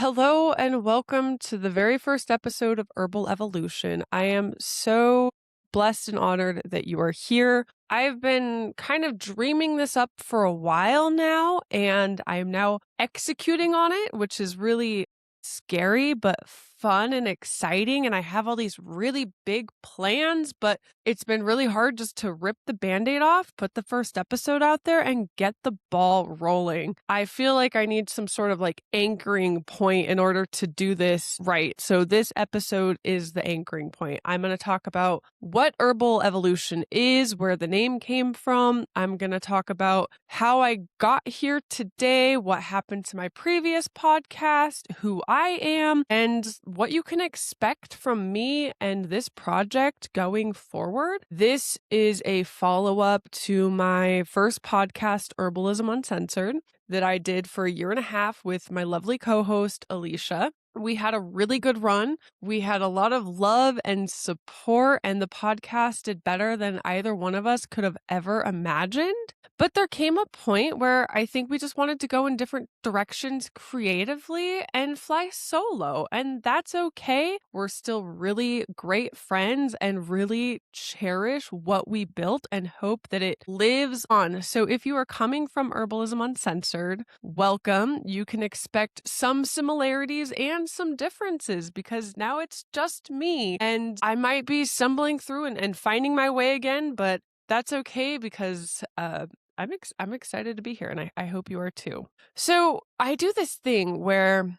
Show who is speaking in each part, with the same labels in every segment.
Speaker 1: Hello and welcome to the very first episode of Herbal Evolution. I am so blessed and honored that you are here. I've been kind of dreaming this up for a while now, and I am now executing on it, which is really scary but fun and exciting. And I have all these really big plans, but it's been really hard just to rip the Band-Aid off, put the first episode out there, and get the ball rolling. I feel like I need some sort of anchoring point in order to do this right. So this episode is the anchoring point. I'm going to talk about what Herbal Evolution is, where the name came from. I'm going to talk about how I got here today, what happened to my previous podcast, who I am, and what you can expect from me and this project going forward. This is a follow-up to my first podcast, Herbalism Uncensored, that I did for a year and a half with my lovely co-host, Alicia. We had a really good run. We had a lot of love and support, and the podcast did better than either one of us could have ever imagined. But there came a point where I think we just wanted to go in different directions creatively and fly solo. And that's okay. We're still really great friends and really cherish what we built and hope that it lives on. So if you are coming from Herbalism Uncensored, welcome. You can expect some similarities and some differences because now it's just me. And I might be stumbling through and finding my way again, but that's okay because I'm excited to be here, and I hope you are too. So I do this thing where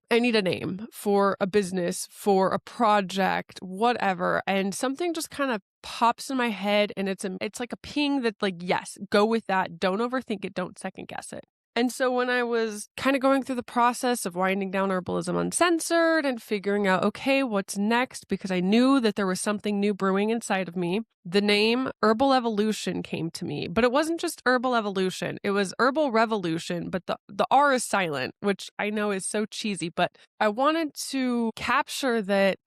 Speaker 1: I need a name for a business, for a project, whatever, and something just kind of pops in my head, and it's like a ping that yes, go with that. Don't overthink it. Don't second guess it. And so when I was kind of going through the process of winding down Herbalism Uncensored and figuring out, okay, what's next, because I knew that there was something new brewing inside of me, the name Herbal Evolution came to me. But it wasn't just Herbal Evolution. It was Herbal Revolution, but the R is silent, which I know is so cheesy. But I wanted to capture that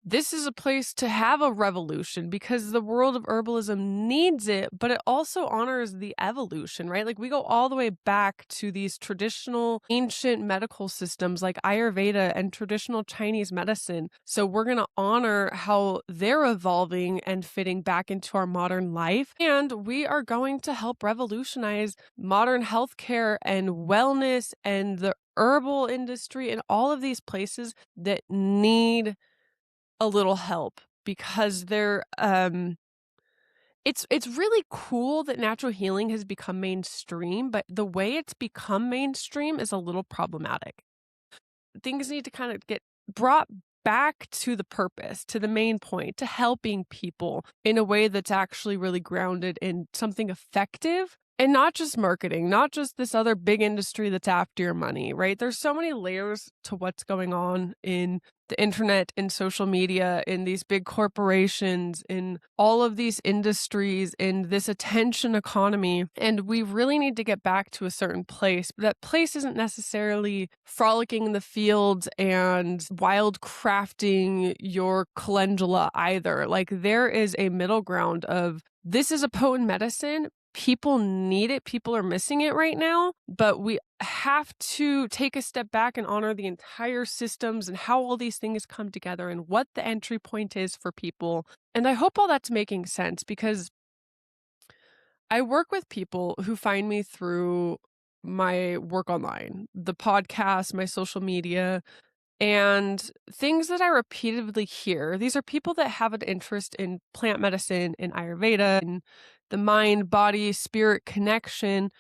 Speaker 1: this is a place to have a revolution because the world of herbalism needs it, but it also honors the evolution, right? We go all the way back to these traditional ancient medical systems like Ayurveda and traditional Chinese medicine. So we're going to honor how they're evolving and fitting back into our modern life. And we are going to help revolutionize modern healthcare and wellness and the herbal industry and all of these places that need a little help because it's really cool that natural healing has become mainstream, but the way it's become mainstream is a little problematic. Things need to kind of get brought back to the purpose, to the main point, to helping people in a way that's actually really grounded in something effective. And not just marketing, not just this other big industry that's after your money, right? There's so many layers to what's going on in the internet, in social media, in these big corporations, in all of these industries, in this attention economy. And we really need to get back to a certain place. But that place isn't necessarily frolicking in the fields and wild crafting your calendula either. There is a middle ground of this is a potent medicine. People need it. People are missing it right now, but we have to take a step back and honor the entire systems and how all these things come together and what the entry point is for people. And I hope all that's making sense because I work with people who find me through my work online, the podcast, my social media, and things that I repeatedly hear. These are people that have an interest in plant medicine, in Ayurveda, in the mind, body, spirit connection.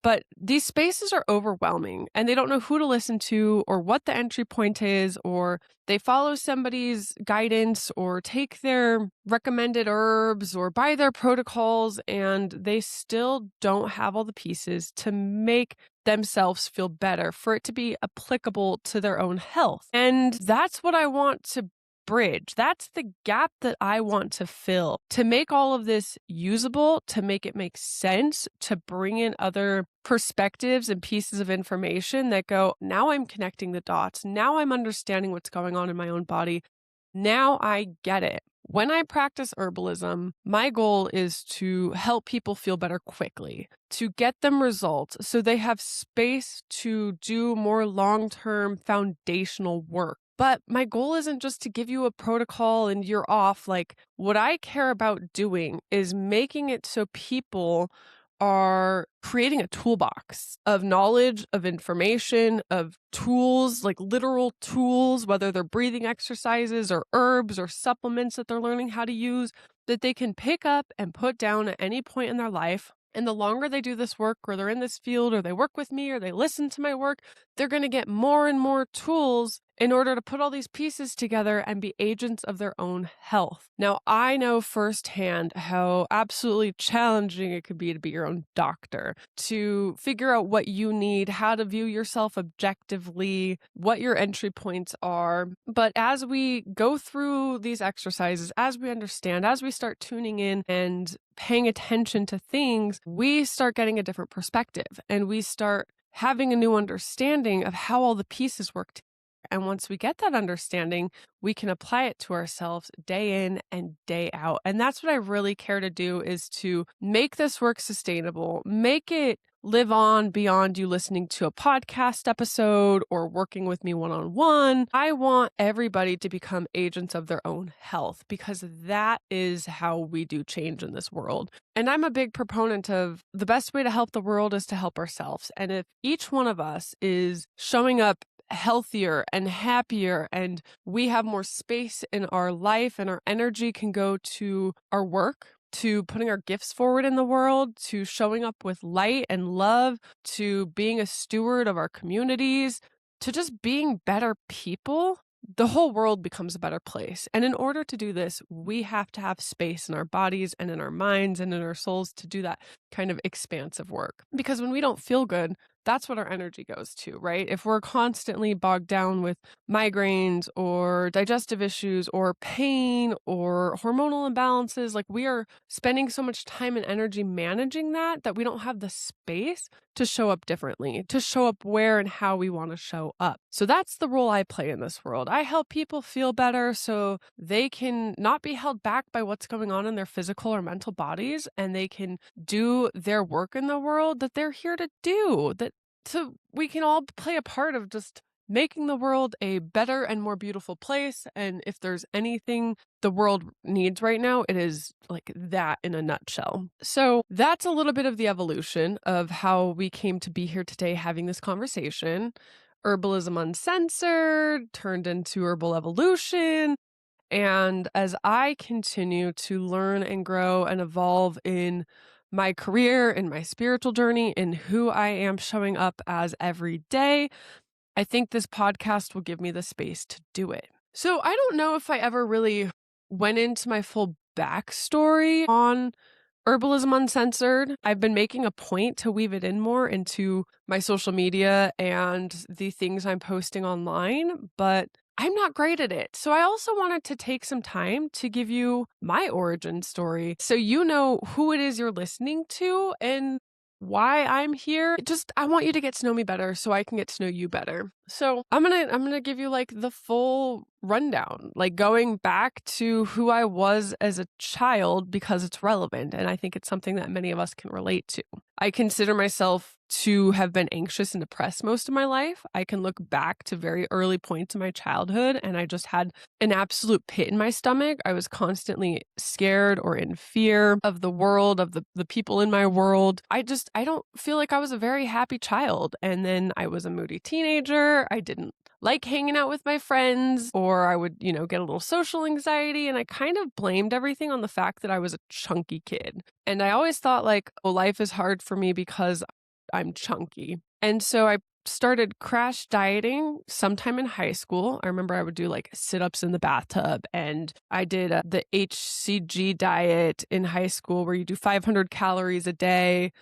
Speaker 1: But these spaces are overwhelming and they don't know who to listen to or what the entry point is, or they follow somebody's guidance or take their recommended herbs or buy their protocols, and they still don't have all the pieces to make themselves feel better, for it to be applicable to their own health. And that's what I want to bridge. That's the gap that I want to fill, to make all of this usable, to make it make sense, to bring in other perspectives and pieces of information that go, now I'm connecting the dots. Now I'm understanding what's going on in my own body. Now I get it. When I practice herbalism, my goal is to help people feel better quickly, to get them results so they have space to do more long-term foundational work. But my goal isn't just to give you a protocol and you're off. Like, what I care about doing is making it so people are creating a toolbox of knowledge, of information, of tools, like literal tools, whether they're breathing exercises or herbs or supplements that they're learning how to use, that they can pick up and put down at any point in their life. And the longer they do this work, or they're in this field, or they work with me, or they listen to my work, they're going to get more and more tools in order to put all these pieces together and be agents of their own health. Now, I know firsthand how absolutely challenging it could be to be your own doctor, to figure out what you need, how to view yourself objectively, what your entry points are. But as we go through these exercises, as we understand, as we start tuning in and paying attention to things, we start getting a different perspective and we start having a new understanding of how all the pieces work together. And once we get that understanding, we can apply it to ourselves day in and day out. And that's what I really care to do, is to make this work sustainable, make it live on beyond you listening to a podcast episode or working with me one-on-one. I want everybody to become agents of their own health, because that is how we do change in this world. And I'm a big proponent of the best way to help the world is to help ourselves. And if each one of us is showing up healthier and happier, and we have more space in our life and our energy can go to our work, to putting our gifts forward in the world, to showing up with light and love, to being a steward of our communities, to just being better people, the whole world becomes a better place. And in order to do this, we have to have space in our bodies and in our minds and in our souls to do that kind of expansive work. Because when we don't feel good, that's what our energy goes to, right? If we're constantly bogged down with migraines or digestive issues or pain or hormonal imbalances, like we are spending so much time and energy managing that we don't have the space to show up differently, to show up where and how we want to show up. So that's the role I play in this world. I help people feel better so they can not be held back by what's going on in their physical or mental bodies, and they can do their work in the world that they're here to do, so we can all play a part of just making the world a better and more beautiful place. And if there's anything the world needs right now, it is like that in a nutshell. So that's a little bit of the evolution of how we came to be here today having this conversation. Herbalism Uncensored turned into Herbal Evolution. And as I continue to learn and grow and evolve in my career, in my spiritual journey, in who I am showing up as every day, I think this podcast will give me the space to do it. So I don't know if I ever really went into my full backstory on Herbalism Uncensored. I've been making a point to weave it in more into my social media and the things I'm posting online, but I'm not great at it. So I also wanted to take some time to give you my origin story so you know who it is you're listening to and why I'm here. I want you to get to know me better so I can get to know you better. So I'm gonna give you like the full rundown, like going back to who I was as a child, because it's relevant and I think it's something that many of us can relate to. I consider myself to have been anxious and depressed most of my life. I can look back to very early points in my childhood and I just had an absolute pit in my stomach. I was constantly scared or in fear of the world, of the people in my world. I don't feel like I was a very happy child. And then I was a moody teenager. I didn't like hanging out with my friends, or I would, get a little social anxiety. And I kind of blamed everything on the fact that I was a chunky kid. And I always thought like, oh, life is hard for me because I'm chunky. And so I started crash dieting sometime in high school. I remember I would do like sit-ups in the bathtub, and I did the HCG diet in high school where you do 500 calories a day.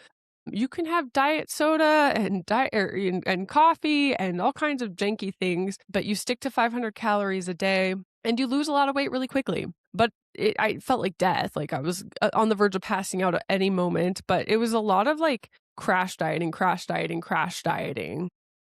Speaker 1: You can have diet soda and and coffee and all kinds of janky things, but you stick to 500 calories a day and you lose a lot of weight really quickly. But I felt like death. Like I was on the verge of passing out at any moment, but it was a lot of like crash dieting.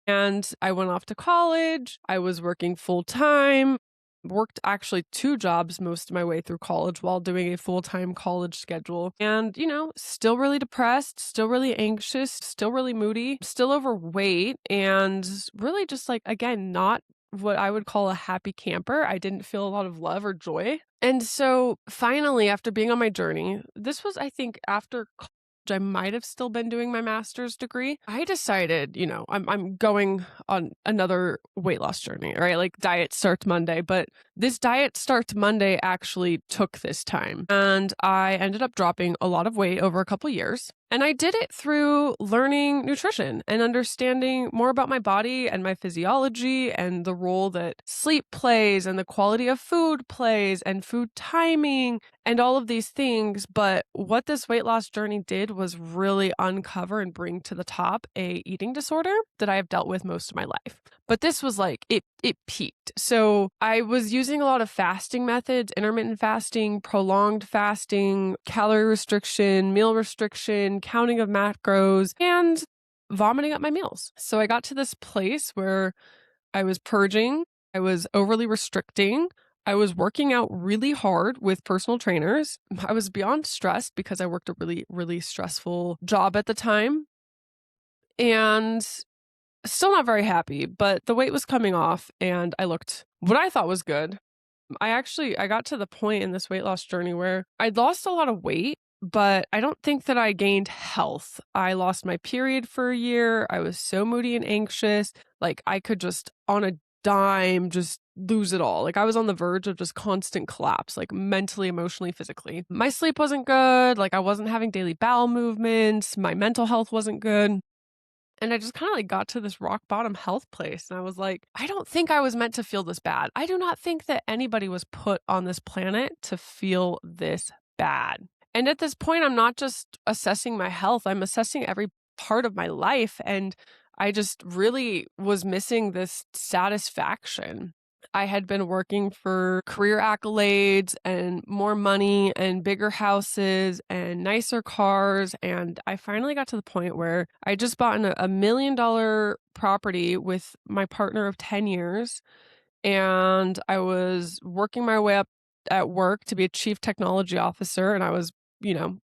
Speaker 1: And I went off to college. I was working full time. Worked actually 2 jobs most of my way through college while doing a full-time college schedule. And, still really depressed, still really anxious, still really moody, still overweight, and really just like, again, not what I would call a happy camper. I didn't feel a lot of love or joy. And so finally, after being on my journey, this was, I think, after college, I might have still been doing my master's degree. I decided, I'm going on another weight loss journey, right? Like diet starts Monday, but this diet starts Monday actually took this time. And I ended up dropping a lot of weight over a couple years. And I did it through learning nutrition and understanding more about my body and my physiology and the role that sleep plays and the quality of food plays and food timing and all of these things. But what this weight loss journey did was really uncover and bring to the top a eating disorder that I have dealt with most of my life. But this was like, it peaked. So I was using a lot of fasting methods, intermittent fasting, prolonged fasting, calorie restriction, meal restriction, counting of macros, and vomiting up my meals. So I got to this place where I was purging, I was overly restricting, I was working out really hard with personal trainers. I was beyond stressed because I worked a really, really stressful job at the time. And still not very happy, but the weight was coming off and I looked what I thought was good. I got to the point in this weight loss journey where I'd lost a lot of weight, but I don't think that I gained health. I lost my period for a year. I was so moody and anxious. Like I could just on a dime just lose it all. Like I was on the verge of just constant collapse, like mentally, emotionally, physically. My sleep wasn't good. Like I wasn't having daily bowel movements. My mental health wasn't good. And I just kind of like got to this rock bottom health place. And I was like, I don't think I was meant to feel this bad. I do not think that anybody was put on this planet to feel this bad. And at this point, I'm not just assessing my health, I'm assessing every part of my life. And I just really was missing this satisfaction. I had been working for career accolades and more money and bigger houses and nicer cars. And I finally got to the point where I just bought a $1 million property with my partner of 10 years. And I was working my way up at work to be a chief technology officer. And I was,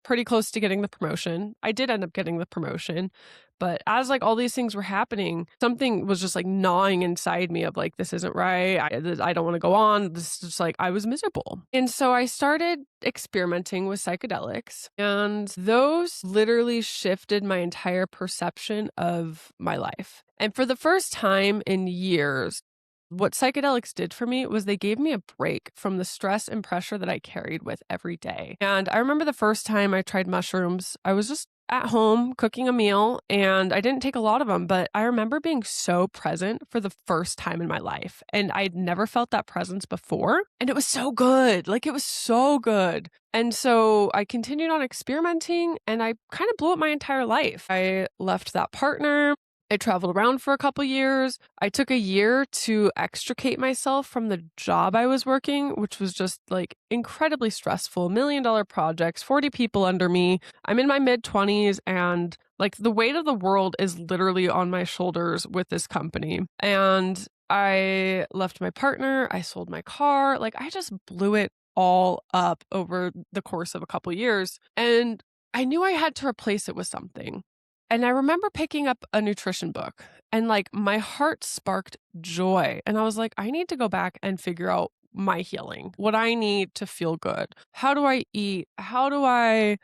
Speaker 1: pretty close to getting the promotion. I did end up getting the promotion. But as like all these things were happening, something was just like gnawing inside me of like, this isn't right. I don't want to go on. This is just like, I was miserable. And so I started experimenting with psychedelics, and those literally shifted my entire perception of my life. And for the first time in years, what psychedelics did for me was they gave me a break from the stress and pressure that I carried with every day. And I remember the first time I tried mushrooms, I was just at home cooking a meal and I didn't take a lot of them, but I remember being so present for the first time in my life. And I'd never felt that presence before. And it was so good. Like it was so good. And so I continued on experimenting and I kind of blew up my entire life. I left that partner. I traveled around for a couple years. I took a year to extricate myself from the job I was working, which was just like incredibly stressful, $1 million projects, 40 people under me. I'm in my mid-20s and like the weight of the world is literally on my shoulders with this company. And I left my partner, I sold my car, like I just blew it all up over the course of a couple years. And I knew I had to replace it with something. And I remember picking up a nutrition book and like my heart sparked joy. And I was like, I need to go back and figure out my healing, what I need to feel good. How do I eat? How do I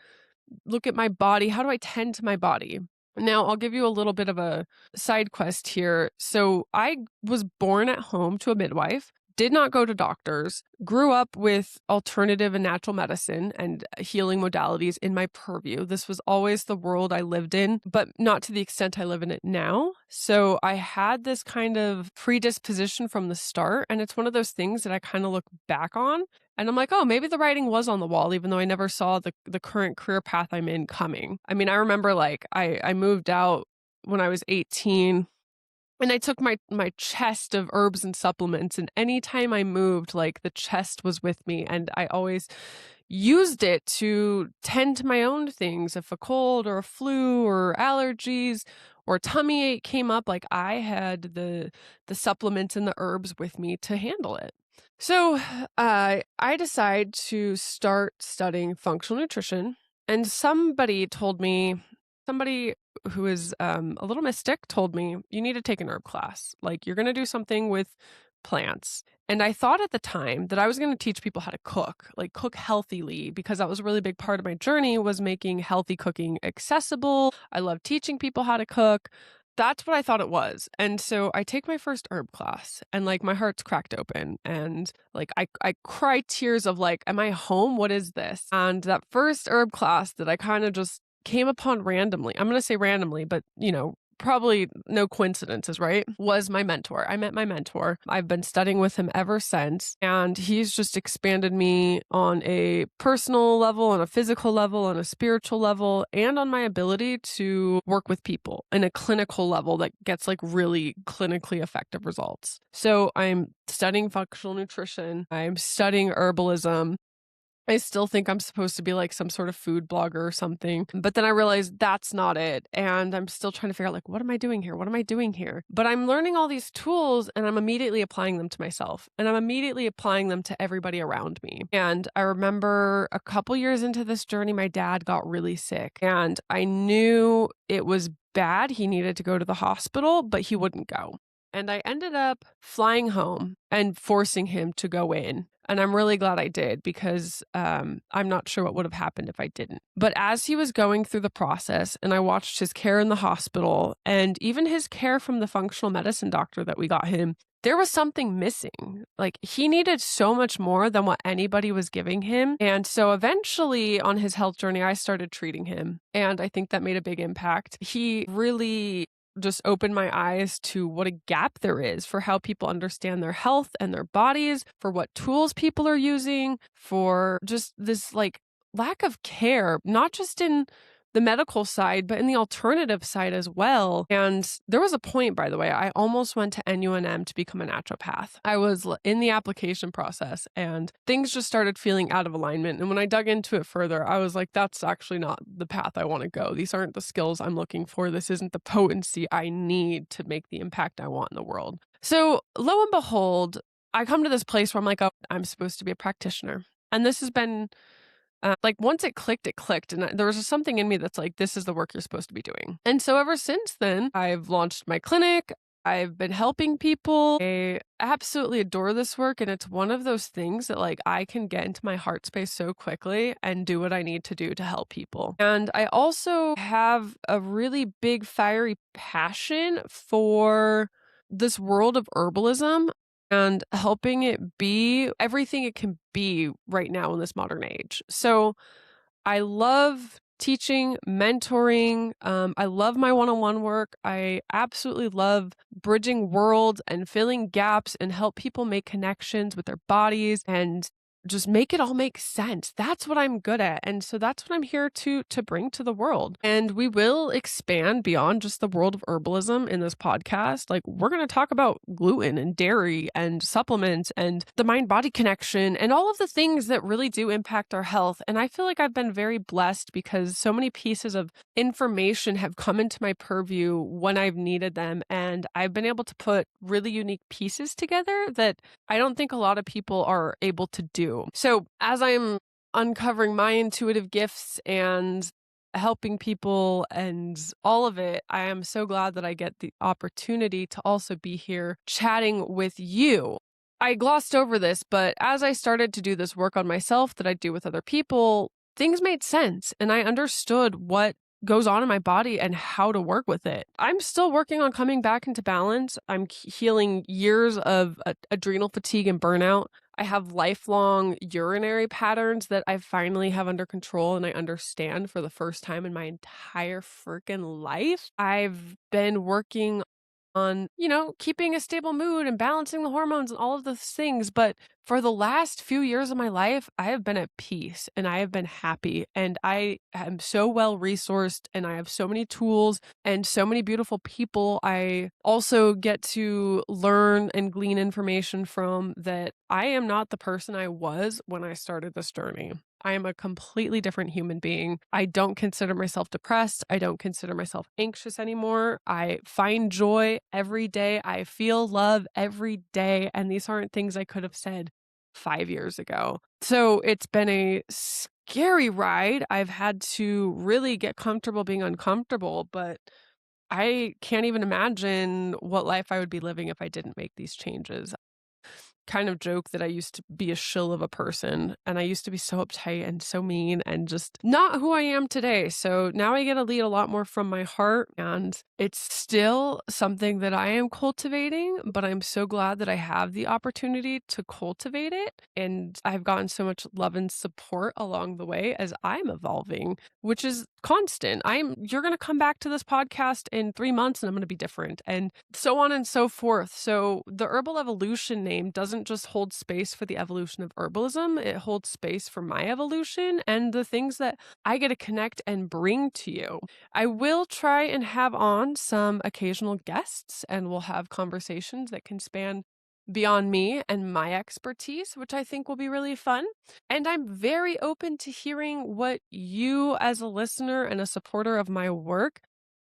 Speaker 1: look at my body? How do I tend to my body? Now, I'll give you a little bit of a side quest here. So I was born at home to a midwife. Did not go to doctors, grew up with alternative and natural medicine and healing modalities in my purview. This was always the world I lived in, but not to the extent I live in it now. So I had this kind of predisposition from the start. And it's one of those things that I kind of look back on and I'm like, oh, maybe the writing was on the wall, even though I never saw the current career path I'm in coming. I mean, I remember like I moved out when I was 18. And I took my chest of herbs and supplements, and anytime I moved, like the chest was with me, and I always used it to tend to my own things. If a cold or a flu or allergies or tummy ache came up, like I had the supplements and the herbs with me to handle it. So I decided to start studying functional nutrition, and somebody who is a little mystic told me, you need to take an herb class. Like, you're going to do something with plants. And I thought at the time that I was going to teach people how to cook, like cook healthily, because that was a really big part of my journey, was making healthy cooking accessible. I love teaching people how to cook. That's what I thought it was. And so I take my first herb class and like my heart's cracked open and like I cry tears of like, am I home? What is this? And that first herb class that I kind of just came upon randomly, I'm going to say randomly, but probably no coincidences, right? Was my mentor. I met my mentor. I've been studying with him ever since, and he's just expanded me on a personal level, on a physical level, on a spiritual level, and on my ability to work with people in a clinical level that gets like really clinically effective results. So I'm studying functional nutrition. I'm studying herbalism. I still think I'm supposed to be like some sort of food blogger or something. But then I realized that's not it. And I'm still trying to figure out like, what am I doing here? What am I doing here? But I'm learning all these tools and I'm immediately applying them to myself. And I'm immediately applying them to everybody around me. And I remember a couple years into this journey, my dad got really sick. And I knew it was bad. He needed to go to the hospital, but he wouldn't go. And I ended up flying home and forcing him to go in. And I'm really glad I did, because I'm not sure what would have happened if I didn't. But as he was going through the process and I watched his care in the hospital and even his care from the functional medicine doctor that we got him, there was something missing. Like, he needed so much more than what anybody was giving him. And so eventually on his health journey, I started treating him. And I think that made a big impact. He really just opened my eyes to what a gap there is for how people understand their health and their bodies, for what tools people are using, for just this like lack of care, not just in the medical side, but in the alternative side as well. And there was a point, by the way, I almost went to NUNM to become a naturopath. I was in the application process and things just started feeling out of alignment. And when I dug into it further, I was like, that's actually not the path I want to go. These aren't the skills I'm looking for. This isn't the potency I need to make the impact I want in the world. So lo and behold, I come to this place where I'm like, oh, I'm supposed to be a practitioner. And this has been like, once it clicked. And there was just something in me that's like, this is the work you're supposed to be doing. And so ever since then, I've launched my clinic. I've been helping people. I absolutely adore this work. And it's one of those things that like I can get into my heart space so quickly and do what I need to do to help people. And I also have a really big fiery passion for this world of herbalism and helping it be everything it can be right now in this modern age. So I love teaching, mentoring. I love my one-on-one work. I absolutely love bridging worlds and filling gaps and help people make connections with their bodies and just make it all make sense. That's what I'm good at. And so that's what I'm here to bring to the world. And we will expand beyond just the world of herbalism in this podcast. Like, we're going to talk about gluten and dairy and supplements and the mind-body connection and all of the things that really do impact our health. And I feel like I've been very blessed because so many pieces of information have come into my purview when I've needed them. And I've been able to put really unique pieces together that I don't think a lot of people are able to do. So as I'm uncovering my intuitive gifts and helping people and all of it, I am so glad that I get the opportunity to also be here chatting with you. I glossed over this, but as I started to do this work on myself that I do with other people, things made sense and I understood what goes on in my body and how to work with it. I'm still working on coming back into balance. I'm healing years of adrenal fatigue and burnout. I have lifelong urinary patterns that I finally have under control and I understand for the first time in my entire freaking life. I've been working on, keeping a stable mood and balancing the hormones and all of those things. But for the last few years of my life, I have been at peace and I have been happy and I am so well resourced and I have so many tools and so many beautiful people I also get to learn and glean information from that I am not the person I was when I started this journey. I am a completely different human being. I don't consider myself depressed. I don't consider myself anxious anymore. I find joy every day. I feel love every day. And these aren't things I could have said 5 years ago. So it's been a scary ride. I've had to really get comfortable being uncomfortable, but I can't even imagine what life I would be living if I didn't make these changes. Kind of joke that I used to be a shill of a person, and I used to be so uptight and so mean and just not who I am today. So now I get to lead a lot more from my heart, and it's still something that I am cultivating, but I'm so glad that I have the opportunity to cultivate it. And I've gotten so much love and support along the way as I'm evolving, which is constant. You're going to come back to this podcast in 3 months and I'm going to be different, and so on and so forth. So the Herbal Evolution name doesn't just hold space for the evolution of herbalism, it holds space for my evolution and the things that I get to connect and bring to you. I will try and have on some occasional guests, and we'll have conversations that can span beyond me and my expertise, which I think will be really fun. And I'm very open to hearing what you, as a listener and a supporter of my work,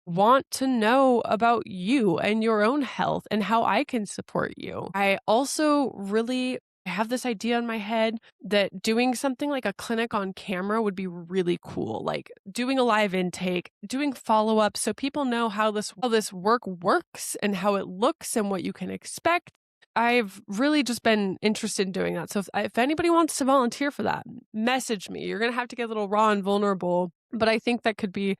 Speaker 1: want to know about you and your own health and how I can support you. I also really have this idea in my head that doing something like a clinic on camera would be really cool, like doing a live intake, doing follow-up so people know how this work works and how it looks and what you can expect. I've really just been interested in doing that. So if anybody wants to volunteer for that, message me. You're going to have to get a little raw and vulnerable, but I think that could be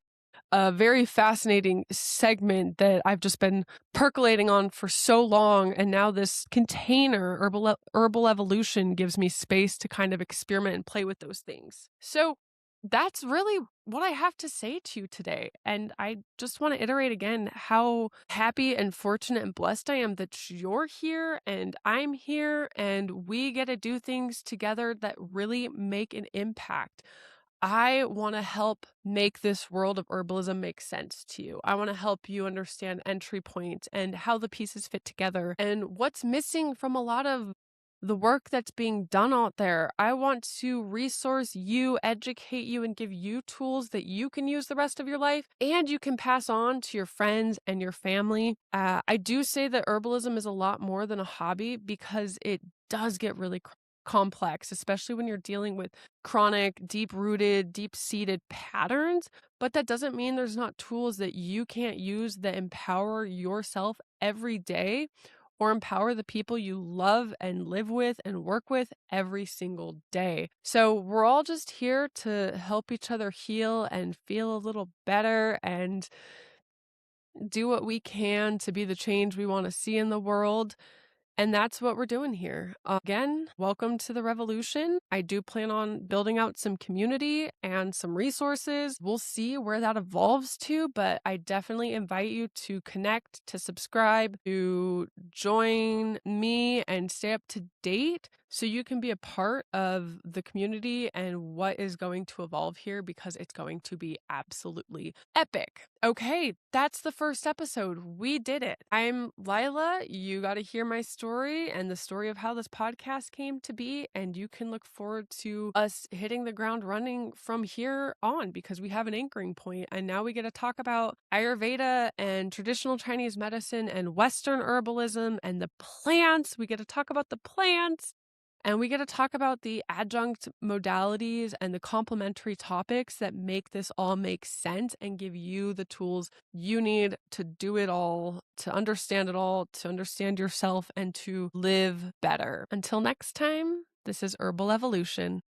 Speaker 1: a very fascinating segment that I've just been percolating on for so long. And now this container, Herbal Evolution, gives me space to kind of experiment and play with those things. So that's really what I have to say to you today. And I just want to iterate again how happy and fortunate and blessed I am that you're here and I'm here and we get to do things together that really make an impact. I want to help make this world of herbalism make sense to you. I want to help you understand entry points and how the pieces fit together and what's missing from a lot of the work that's being done out there. I want to resource you, educate you, and give you tools that you can use the rest of your life and you can pass on to your friends and your family. I do say that herbalism is a lot more than a hobby because it does get really complex, especially when you're dealing with chronic, deep-rooted, deep-seated patterns. But that doesn't mean there's not tools that you can't use that empower yourself every day or empower the people you love and live with and work with every single day. So we're all just here to help each other heal and feel a little better and do what we can to be the change we want to see in the world. And that's what we're doing here. Again, welcome to the revolution. I do plan on building out some community and some resources. We'll see where that evolves to, but I definitely invite you to connect, to subscribe, to join me and stay up to date so you can be a part of the community and what is going to evolve here, because it's going to be absolutely epic. Okay, that's the first episode. We did it. I'm Lila. You got to hear my story and the story of how this podcast came to be, and you can look forward to us hitting the ground running from here on because we have an anchoring point, and now we get to talk about Ayurveda and traditional Chinese medicine and Western herbalism and the plants. We get to talk about the plants. And we get to talk about the adjunct modalities and the complementary topics that make this all make sense and give you the tools you need to do it all, to understand yourself, and to live better. Until next time, this is Herbal Evolution.